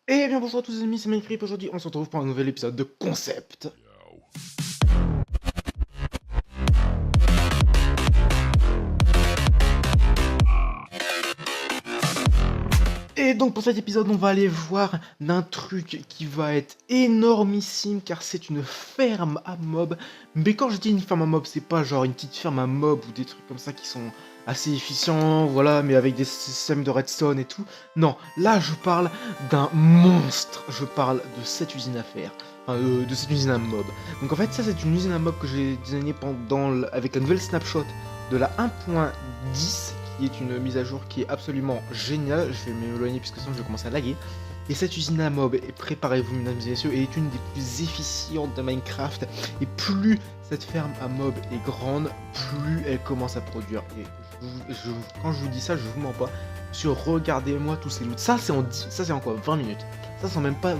Eh bien bonjour à tous les amis, c'est Minecraft. Aujourd'hui on se retrouve pour un nouvel épisode de Concept. Et donc pour cet épisode on va aller voir d'un truc qui va être énormissime car c'est une ferme à mobs. Mais quand je dis une ferme à mobs, c'est pas genre une petite ferme à mobs ou des trucs comme ça qui sont assez efficients, voilà, mais avec des systèmes de redstone et tout. Non, là je parle d'un monstre, je parle de cette usine à faire. Enfin, de cette usine à mob. Donc en fait ça c'est une usine à mob que j'ai designée avec la nouvelle snapshot de la 1.10 qui est une mise à jour qui est absolument géniale. Je vais m'éloigner puisque sinon je vais commencer à laguer. Et cette usine à mob, et préparez-vous mesdames et messieurs, est une des plus efficientes de Minecraft. Et plus cette ferme à mob est grande, plus elle commence à produire. Et quand je vous dis ça, je vous mens pas. Regardez-moi tous ces loots. Ça c'est en quoi 20 minutes. Ça c'est même pas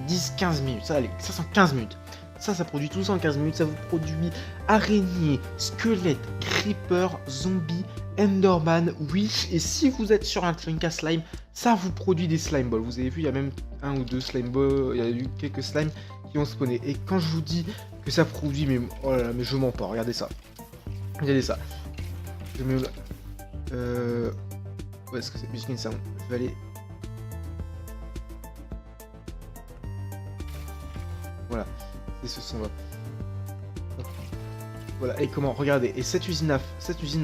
10-15 minutes. Ça allez, ça c'est en 15 minutes. Ça produit tout ça en 15 minutes. Ça vous produit araignées, squelettes, creepers, zombies, Enderman, Witch, et si vous êtes sur un Trinka Slime, ça vous produit des slime balls. Vous avez vu, il y a même un ou deux slime balls, il y a eu quelques slimes qui ont spawné. Et quand je vous dis que ça produit, mais oh là là, mais je mens pas, regardez ça. Regardez ça. Je mets... Où est-ce que c'est Music in Sound. Je vais aller... Voilà, c'est ce son là. Voilà, et comment, regardez, et cette usine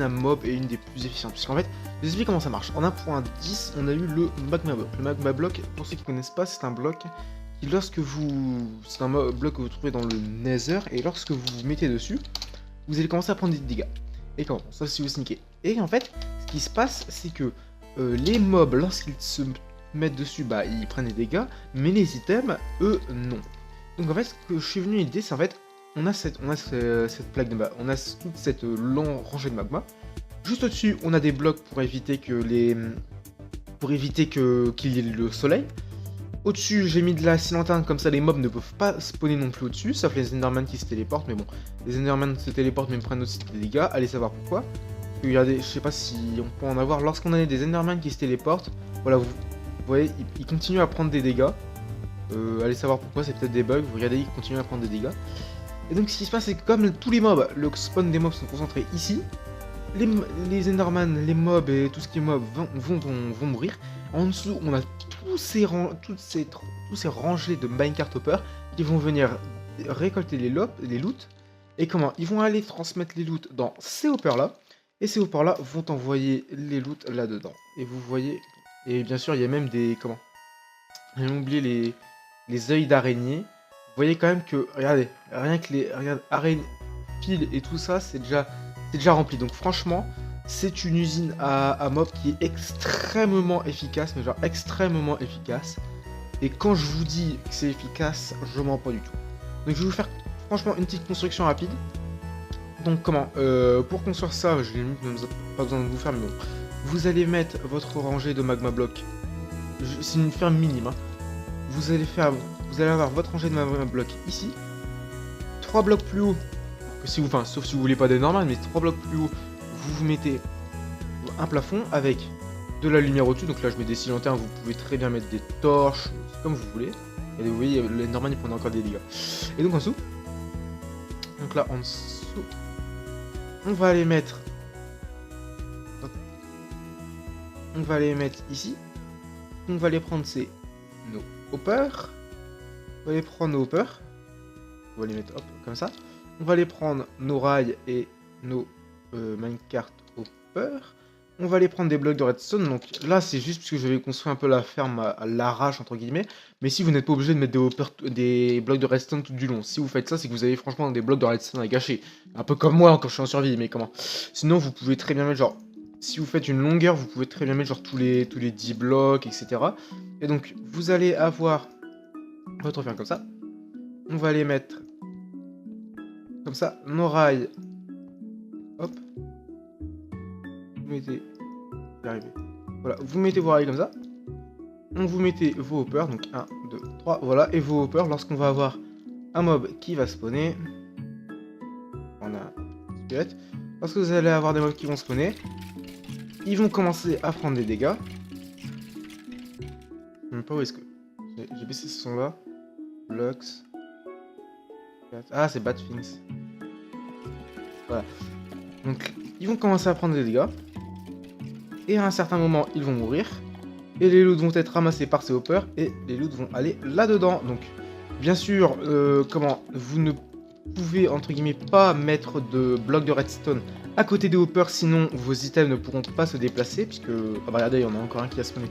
à mob est une des plus efficientes, puisqu'en fait, je vous explique comment ça marche. En 1.10, on a eu le magma block. Le magma block, pour ceux qui ne connaissent pas, c'est un bloc qui, c'est un bloc que vous trouvez dans le nether, et lorsque vous vous mettez dessus, vous allez commencer à prendre des dégâts. Et comment, ça si vous sneakez. Et en fait, ce qui se passe, c'est que les mobs, lorsqu'ils se mettent dessus, bah, ils prennent des dégâts, mais les items, eux, non. Donc en fait, ce que je suis venu l'idée, c'est en fait, on a cette plaque de magma, on a toute cette longue rangée de magma. Juste au-dessus, on a des blocs pour éviter qu'il y ait le soleil. Au-dessus, j'ai mis de la lanterne, comme ça les mobs ne peuvent pas spawner non plus au-dessus, sauf les Enderman qui se téléportent, mais bon, les Enderman se téléportent mais prennent aussi des dégâts, allez savoir pourquoi. Regardez, je sais pas si on peut en avoir, lorsqu'on a des Enderman qui se téléportent, voilà, vous voyez, ils continuent à prendre des dégâts. Allez savoir pourquoi, c'est peut-être des bugs, vous regardez, ils continuent à prendre des dégâts. Et donc ce qui se passe, c'est que comme tous les mobs, le spawn des mobs sont concentrés ici, les Enderman, les mobs et tout ce qui est mob vont mourir. En dessous, on a tous ces rangées de minecart hoppers qui vont venir récolter les loots. Et comment ils vont aller transmettre les loots dans ces hoppers là. Et ces hoppers là vont envoyer les loots là-dedans. Et vous voyez... Et bien sûr, il y a même des... Comment j'ai oublié les œils d'araignée. Vous voyez quand même que, regardez, rien que regarde, araignée, fil et tout ça, c'est déjà rempli. Donc franchement, c'est une usine à mob qui est extrêmement efficace, mais genre extrêmement efficace. Et quand je vous dis que c'est efficace, je mens pas du tout. Donc je vais vous faire franchement une petite construction rapide. Donc comment pour construire ça, je n'ai pas besoin de vous faire, mais bon. Vous allez mettre votre rangée de magma block. C'est une ferme minime, hein. Vous allez avoir votre rangée de magma block ici. 3 blocs plus haut, sauf si vous voulez pas des normales, mais 3 blocs plus haut, vous mettez un plafond avec de la lumière au-dessus. Donc là, je mets des scies lanternes, vous pouvez très bien mettre des torches, comme vous voulez. Et vous voyez, les normales, ils prennent encore des dégâts. Et donc en dessous, donc là, en dessous, on va aller mettre... On va les mettre ici. On va les prendre, c'est nos hoppers. On va les prendre nos hoppers. On va les mettre hop, comme ça. On va les prendre nos rails et nos minecart hoppers. On va les prendre des blocs de redstone. Donc là, c'est juste parce que je vais construire un peu la ferme à l'arrache, entre guillemets. Mais si vous n'êtes pas obligé de mettre des blocs de redstone tout du long. Si vous faites ça, c'est que vous avez franchement des blocs de redstone à gâcher. Un peu comme moi quand je suis en survie, mais comment. Sinon, vous pouvez très bien mettre genre... Si vous faites une longueur, vous pouvez très bien mettre genre tous les 10 blocs, etc. Et donc, vous allez avoir votre ferme comme ça. On va les mettre comme ça, nos rails. Hop. Vous mettez... Voilà, vous mettez vos rails comme ça. Vous mettez vos hoppers, donc 1, 2, 3, voilà. Et vos hoppers, lorsqu'on va avoir un mob qui va spawner. On a un squelette. Lorsque vous allez avoir des mobs qui vont spawner, ils vont commencer à prendre des dégâts. Je sais même pas où est-ce que... J'ai baissé ce son-là. Lux. Ah, c'est Bad Things. Voilà. Donc, ils vont commencer à prendre des dégâts. Et à un certain moment, ils vont mourir. Et les loots vont être ramassés par ces hoppers. Et les loots vont aller là-dedans. Donc, bien sûr, vous ne pouvez, entre guillemets, pas mettre de blocs de redstone à côté des hoppers. Sinon, vos items ne pourront pas se déplacer. Puisque, ah bah regardez, il y en a encore un qui a spawné.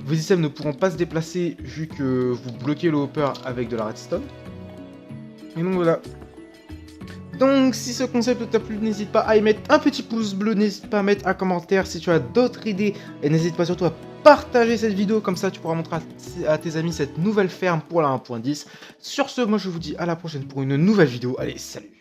Vos items ne pourront pas se déplacer vu que vous bloquez le hopper avec de la redstone. Et donc voilà. Donc si ce concept t'a plu, n'hésite pas à y mettre un petit pouce bleu, n'hésite pas à mettre un commentaire si tu as d'autres idées, et n'hésite pas surtout à partager cette vidéo, comme ça tu pourras montrer à tes amis cette nouvelle ferme pour la 1.10. Sur ce, moi je vous dis à la prochaine pour une nouvelle vidéo, allez salut!